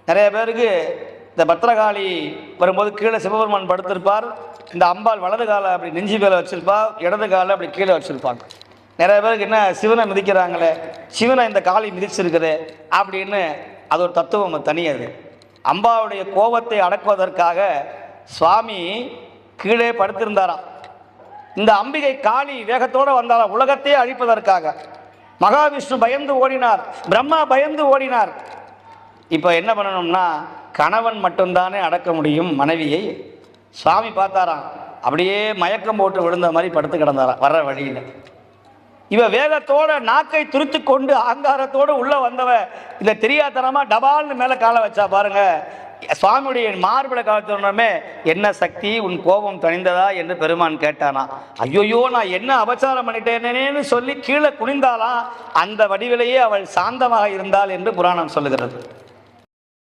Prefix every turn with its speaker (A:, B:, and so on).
A: நிறைய பேருக்கு இந்த பத்திரகாளி வரும்போது கீழே சிவபெருமான் படுத்திருப்பார், இந்த அம்பாள் வலது காலை அப்படி நெஞ்சு மேலே வச்சுருப்பா, இடது காலை அப்படி கீழே வச்சுருப்பாங்க. நிறைய பேருக்கு என்ன சிவனை மிதிக்கிறாங்களே, சிவனை இந்த காளி மிதிச்சிருக்குது அப்படின்னு அது ஒரு தத்துவம் தனியது. அம்பாவுடைய கோபத்தை அடக்குவதற்காக சுவாமி கீழே படுத்திருந்தாராம். இந்த அம்பிகை காளி வேகத்தோடு வந்தாராம் உலகத்தையே அழிப்பதற்காக. மகாவிஷ்ணு பயந்து ஓடினார், பிரம்மா பயந்து ஓடினார். இப்போ என்ன பண்ணணும்னா கணவன் மட்டும்தானே அடக்க முடியும் மனைவியை. சுவாமி பார்த்தாராம், அப்படியே மயக்கம் போட்டு விழுந்த மாதிரி படுத்து கிடந்தாராம் வர்ற வழியில். இவ வேகத்தோட நாக்கை துருத்து கொண்டு அகங்காரத்தோடு உள்ள வந்தவ இந்த தெரியாதனமா டபால்னு மேலே காலை வச்சா பாருங்க. சுவாமியுடைய மார்பிள காலத்துடனே என்ன சக்தி உன் கோபம் தணிந்ததா என்று பெருமான் கேட்டானா. ஐயோயோ நான் என்ன அபச்சாரம் பண்ணிட்டேனேன்னு சொல்லி கீழே குனிந்தாலாம். அந்த வடிவிலேயே அவள் சாந்தமாக இருந்தாள் என்று புராணம் சொல்லுகிறது.